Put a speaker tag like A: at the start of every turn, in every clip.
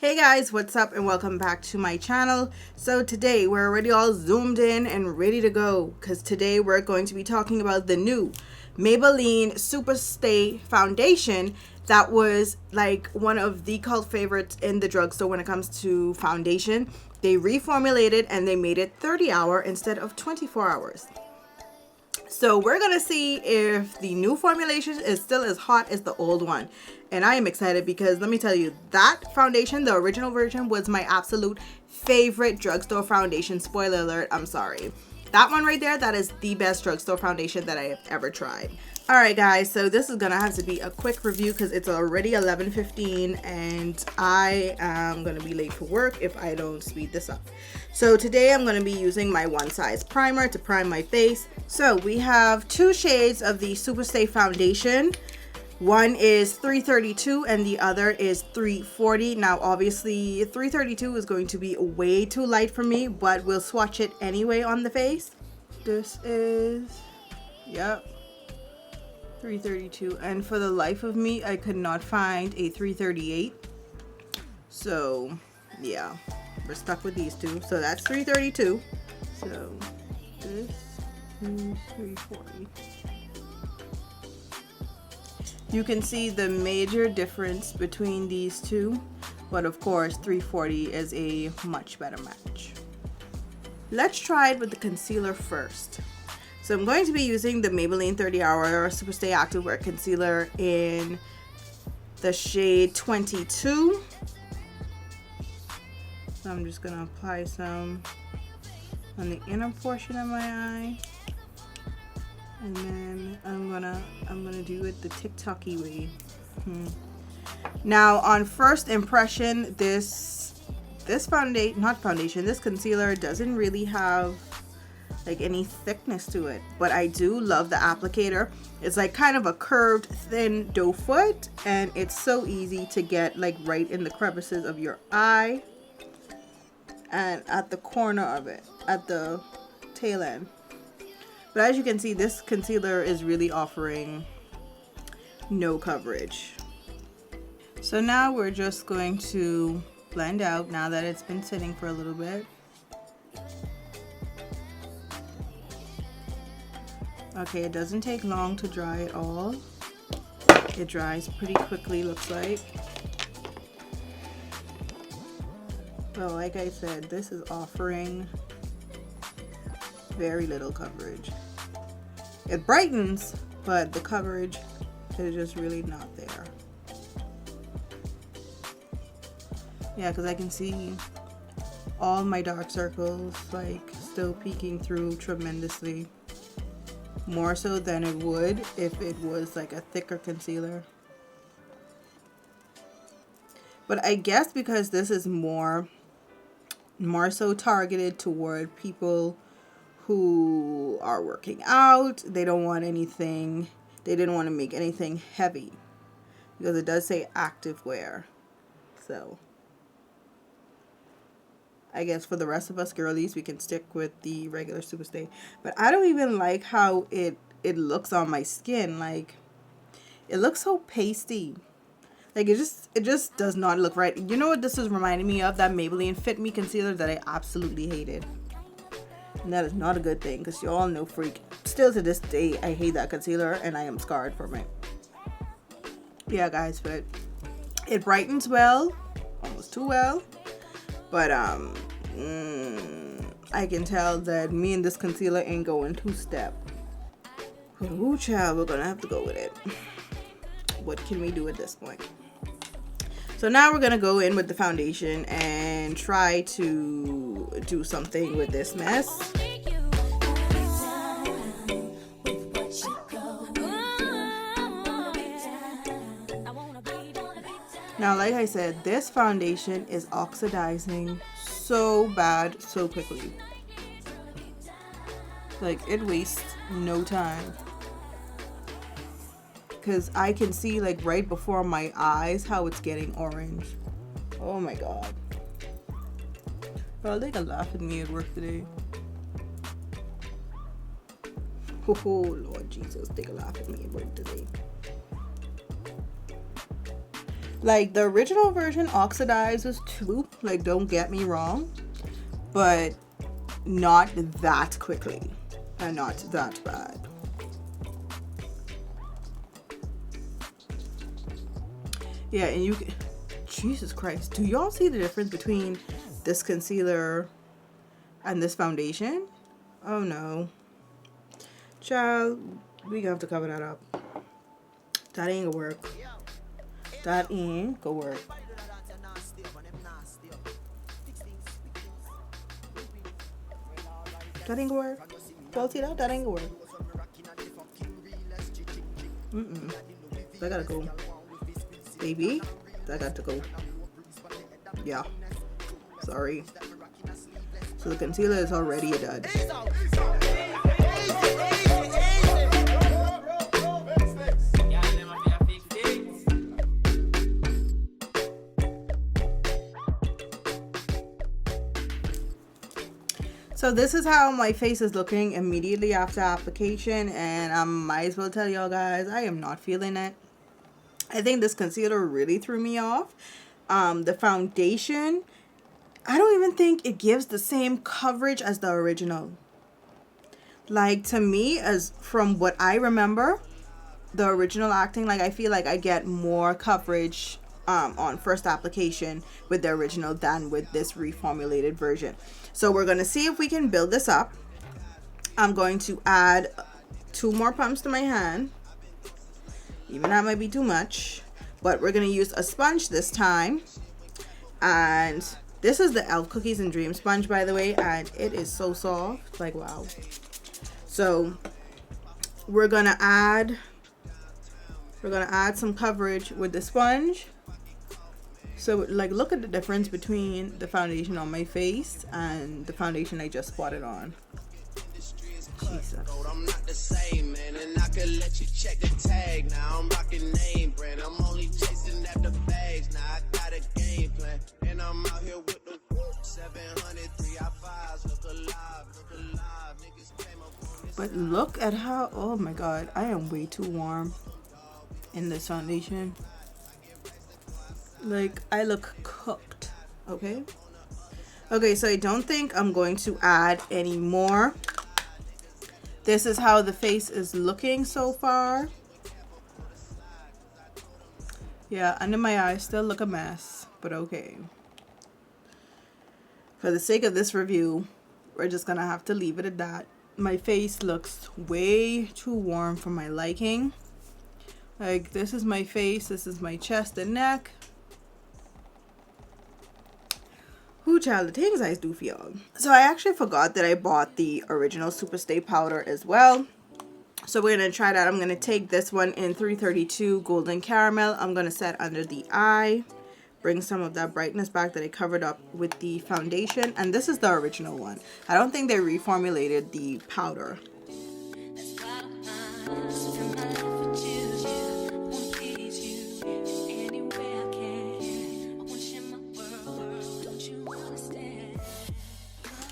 A: Hey guys, what's up and welcome back to my channel. So today we're already all zoomed in and ready to go because today we're going to be talking about the new Maybelline Superstay foundation that was like one of the cult favorites in the drugstore when it comes to foundation. They reformulated and they made it 30-hour instead of 24 hours. So we're going to see if the new formulation is still as hot as the old one. And I am excited because let me tell you, that foundation, the original version, was my absolute favorite drugstore foundation. Spoiler alert, I'm sorry. That one right there, that is the best drugstore foundation that I have ever tried. Alright guys, so this is going to have to be a quick review because it's already 11:15 and I am going to be late for work if I don't speed this up. So today I'm going to be using my One Size primer to prime my face. So we have two shades of the Superstay foundation. One is 332 and the other is 340. Now obviously 332 is going to be way too light for me, but we'll swatch it anyway on the face. This is, yep, 332, and for the life of me I could not find a 338. So yeah, we're stuck with these two. So that's 332. So this is 340. You can see the major difference between these two, but of course 340 is a much better match. Let's try it with the concealer first. So I'm going to be using the Maybelline 30-Hour Superstay Activewear Concealer in the shade 22. So I'm just going to apply some on the inner portion of my eye. And then I'm gonna do it the TikTok-y way. Now on first impression, this concealer doesn't really have like any thickness to it, but I do love the applicator. It's like kind of a curved thin doe foot, and it's so easy to get like right in the crevices of your eye and at the corner of it, at the tail end. But as you can see, this concealer is really offering no coverage. So now we're just going to blend out now that it's been sitting for a little bit. Okay, it doesn't take long to dry at all. It dries pretty quickly, looks like. But like I said, this is offering very little coverage. It brightens, but the coverage is just really not there. Yeah, because I can see all my dark circles like still peeking through tremendously, more so than it would if it was like a thicker concealer. But I guess because this is more so targeted toward people who are working out, they don't want anything, they didn't want to make anything heavy because it does say active wear. So I guess for the rest of us girlies, we can stick with the regular Superstay. But I don't even like how it looks on my skin. Like, it looks so pasty. Like, it just does not look right. You know what this is reminding me of? That Maybelline Fit Me concealer that I absolutely hated. And that is not a good thing because you all know freak. Still to this day, I hate that concealer and I am scarred from it. Yeah, guys, but it brightens well, almost too well. But I can tell that me and this concealer ain't going two-step. But ooh, child, we're gonna have to go with it. What can we do at this point? So now we're gonna go in with the foundation and try to do something with this mess. Now, like I said, this foundation is oxidizing so bad so quickly. Like, it wastes no time. Because I can see like right before my eyes how it's getting orange. Oh my god. Bro, they can laugh at me at work today. Oh Lord Jesus, they can laugh at me at work today. Like, the original version oxidizes too, like, don't get me wrong, but not that quickly and not that bad. Yeah, and you can, Jesus Christ, do y'all see the difference between this concealer and this foundation? Oh no. Child, we gonna have to cover that up. That ain't gonna work. That ain't gonna work. That ain't gonna work. Y'all see that? That ain't gonna work. That gotta go. Baby, that got to go. Yeah. Sorry. So the concealer is already a dud. So this is how my face is looking immediately after application, and I might as well tell y'all guys, I am not feeling it. I think this concealer really threw me off. The foundation, I don't even think it gives the same coverage as the original. Like, to me, as from what I remember, the original acting, like, I feel like I get more coverage on first application with the original than with this reformulated version. So we're going to see if we can build this up. I'm going to add 2 more pumps to my hand. Even that might be too much, but we're going to use a sponge this time. And this is the Elf Cookies and Dream sponge, by the way, and it is so soft, like, wow. So we're going to add some coverage with the sponge. So, like, look at the difference between the foundation on my face and the foundation I just spotted on. Jesus. I'm not the same, man, and I could let you check the tag. Now I'm rocking name brand. I'm only chasing at the bags. Now I got a game plan, and I'm out here with the 700 3i5s. Look alive, niggas came up on this. But look at how, oh my god, I am way too warm in this foundation. Like, I look cooked. Okay, so I don't think I'm going to add any more. This is how the face is looking so far. Yeah, under my eyes still look a mess, but okay. For the sake of this review, we're just gonna have to leave it at that. My face looks way too warm for my liking. Like, this is my face, this is my chest and neck. Ooh, child, the things I do for y'all. So I actually forgot that I bought the original Superstay powder as well. So we're going to try that. I'm going to take this one in 332 Golden Caramel. I'm going to set under the eye. Bring some of that brightness back that I covered up with the foundation. And this is the original one. I don't think they reformulated the powder.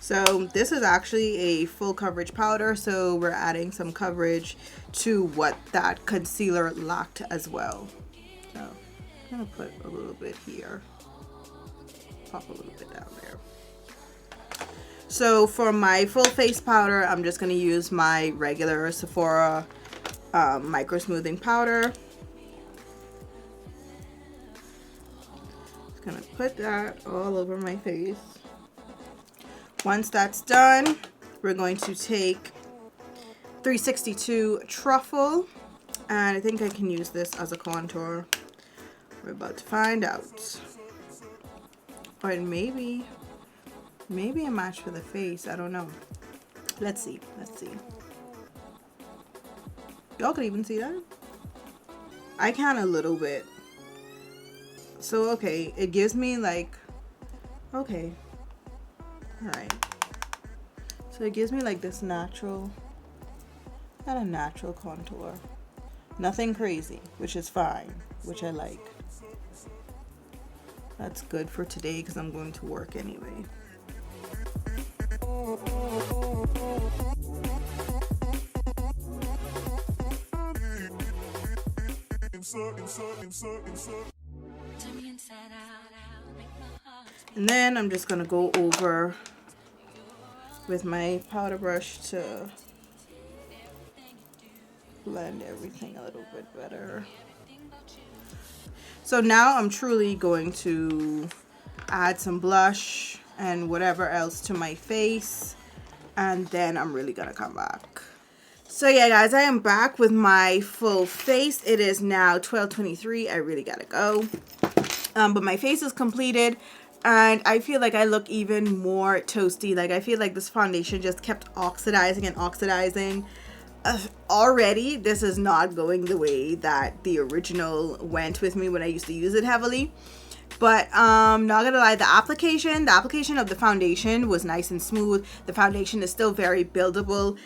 A: So this is actually a full coverage powder, so we're adding some coverage to what that concealer lacked as well. So I'm gonna put a little bit here, pop a little bit down there. So for my full face powder, I'm just gonna use my regular Sephora micro smoothing powder. Just gonna put that all over my face. Once that's done, we're going to take 362 Truffle, and I think I can use this as a contour. We're about to find out. Or maybe a match for the face, I don't know. Let's see. Y'all could even see that. I can a little bit. So, okay, it gives me like, okay. Alright, so it gives me like this natural, not a natural contour. Nothing crazy, which is fine, which I like. That's good for today because I'm going to work anyway. And then I'm just gonna go over with my powder brush to blend everything a little bit better. So now I'm truly going to add some blush and whatever else to my face, and then I'm really gonna come back. So yeah guys, I am back with my full face. It is now 12:23. I really gotta go. But my face is completed and I feel like I look even more toasty. Like I feel like this foundation just kept oxidizing and oxidizing. Already this is not going the way that the original went with me when I used to use it heavily. But not gonna lie, the application of the foundation was nice and smooth. The foundation is still very buildable.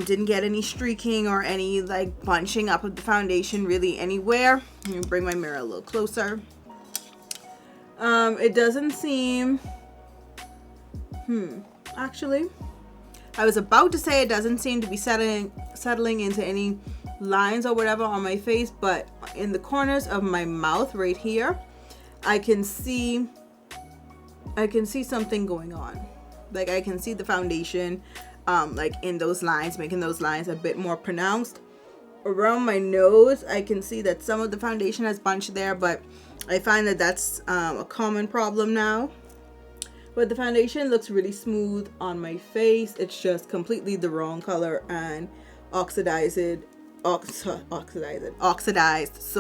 A: Didn't get any streaking or any like bunching up of the foundation really anywhere. Let me bring my mirror a little closer. It doesn't seem actually, I was about to say it doesn't seem to be settling into any lines or whatever on my face, but in the corners of my mouth right here, I can see something going on. Like I can see the foundation like in those lines, making those lines a bit more pronounced. Around my nose, I can see that some of the foundation has bunched there, but I find that that's a common problem now. But the foundation looks really smooth on my face. It's just completely the wrong color and oxidized so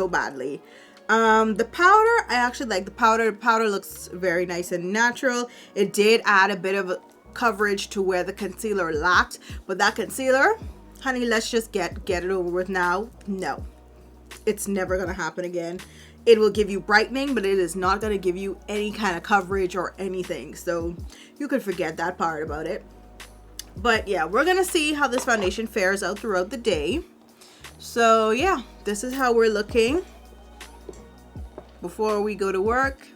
A: badly. The powder, I actually like the powder. The powder looks very nice and natural. It did add a bit of coverage to where the concealer lacked, but that concealer, honey, let's just get it over with now. No, it's never gonna happen again. It will give you brightening, but it is not going to give you any kind of coverage or anything. So you could forget that part about it. But yeah, we're going to see how this foundation fares out throughout the day. So yeah, this is how we're looking before we go to work.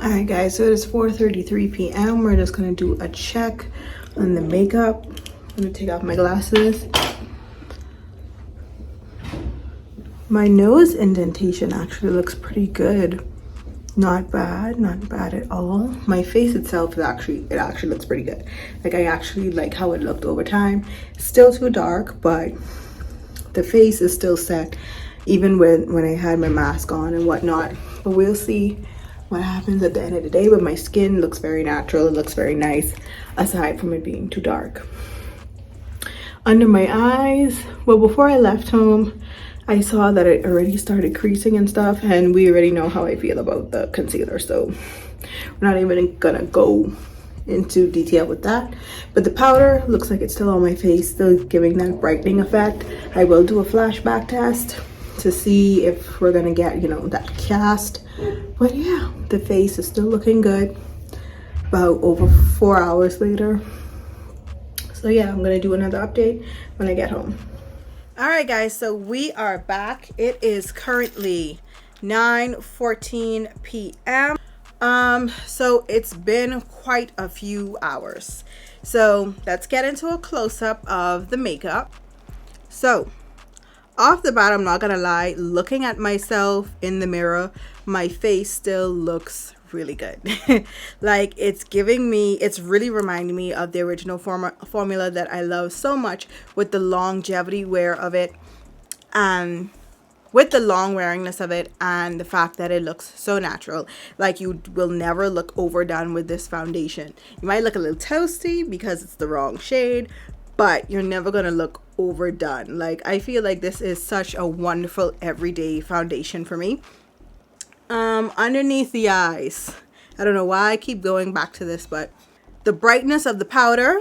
A: Alright guys, so it is 4:33 p.m. We're just going to do a check on the makeup. I'm going to take off my glasses. My nose indentation actually looks pretty good. Not bad at all. My face itself is actually looks pretty good. Like I actually like how it looked over time. Still too dark, but the face is still set even when I had my mask on and whatnot. But we'll see what happens at the end of the day. But my skin looks very natural. It looks very nice aside from it being too dark. Under my eyes, well, before I left home, I saw that it already started creasing and stuff, and we already know how I feel about the concealer, so we're not even gonna go into detail with that. But the powder looks like it's still on my face, still giving that brightening effect. I will do a flashback test to see if we're gonna get, you know, that cast. But yeah, the face is still looking good about over 4 hours later. So yeah, I'm gonna do another update when I get home. All right guys, so we are back. It is currently 9:14 p.m. So it's been quite a few hours. So let's get into a close-up of the makeup. So off the bat, I'm not gonna lie, looking at myself in the mirror, my face still looks really good. Like it's really reminding me of the original formula that I love so much, with the longevity wear of it, and with the long wearingness of it, and the fact that it looks so natural. Like you will never look overdone with this foundation. You might look a little toasty because it's the wrong shade, but you're never gonna look overdone. Like I feel like this is such a wonderful everyday foundation for me. Underneath the eyes, I don't know why I keep going back to this, but the brightness of the powder,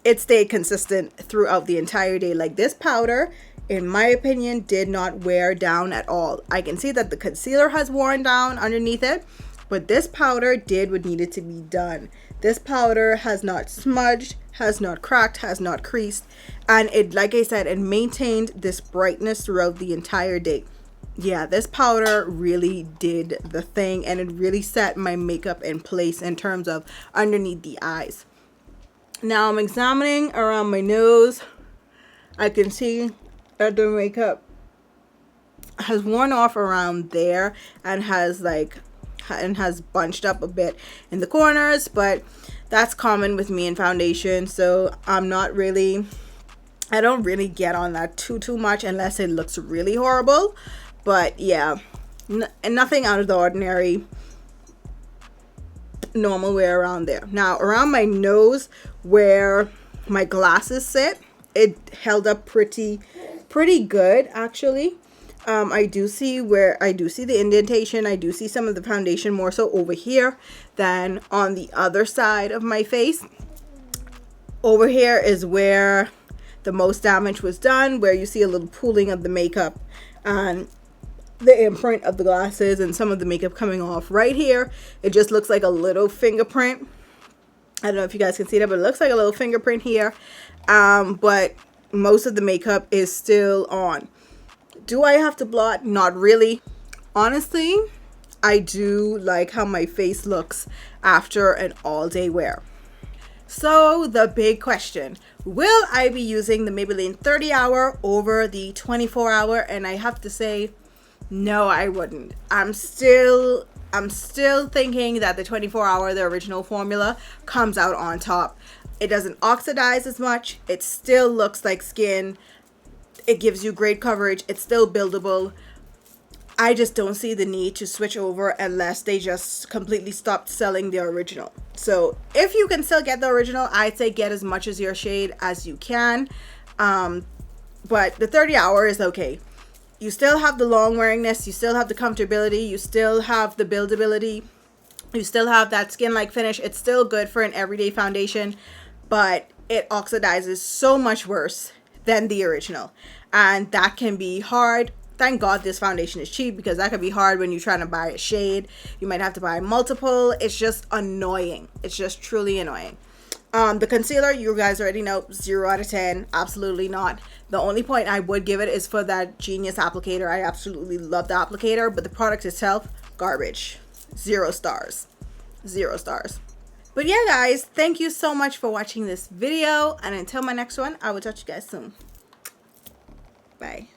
A: it stayed consistent throughout the entire day. Like this powder, in my opinion, did not wear down at all. I can see that the concealer has worn down underneath it, But this powder did what needed to be done. This powder has not smudged, has not cracked, has not creased, and it, like I said, it maintained this brightness throughout the entire day. Yeah, this powder really did the thing, and it really set my makeup in place in terms of underneath the eyes. Now I'm examining around my nose. I can see that the makeup has worn off around there and has bunched up a bit in the corners, but that's common with me in foundation, so I don't really get on that too much unless it looks really horrible. But yeah, nothing out of the ordinary, normal wear around there. Now around my nose where my glasses sit, it held up pretty good actually. I do see the indentation. I do see some of the foundation more so over here than on the other side of my face. Over here is where the most damage was done, where you see a little pooling of the makeup and the imprint of the glasses and some of the makeup coming off. Right here, it just looks like a little fingerprint. I don't know if you guys can see that, but it looks like a little fingerprint here. But most of the makeup is still on. Do I have to blot? Not really. Honestly, I do like how my face looks after an all-day wear. So the big question, will I be using the Maybelline 30 hour over the 24 hour? And I have to say, no, I wouldn't. I'm still thinking that the 24 hour, the original formula, comes out on top. It doesn't oxidize as much. It still looks like skin. It gives you great coverage. It's still buildable. I just don't see the need to switch over unless they just completely stopped selling the original. So if you can still get the original, I'd say get as much as your shade as you can. But the 30 hour is okay. You still have the long wearingness, you still have the comfortability, you still have the buildability, you still have that skin-like finish. It's still good for an everyday foundation, but it oxidizes so much worse than the original, and that can be hard. Thank God this foundation is cheap, because that could be hard when you're trying to buy a shade. You might have to buy multiple. It's just annoying. It's just truly annoying. The concealer, you guys already know, 0 out of 10. Absolutely not. The only point I would give it is for that Genius applicator. I absolutely love the applicator, but the product itself, garbage. 0 stars. 0 stars. But yeah, guys, thank you so much for watching this video, and until my next one, I will talk to you guys soon. Bye.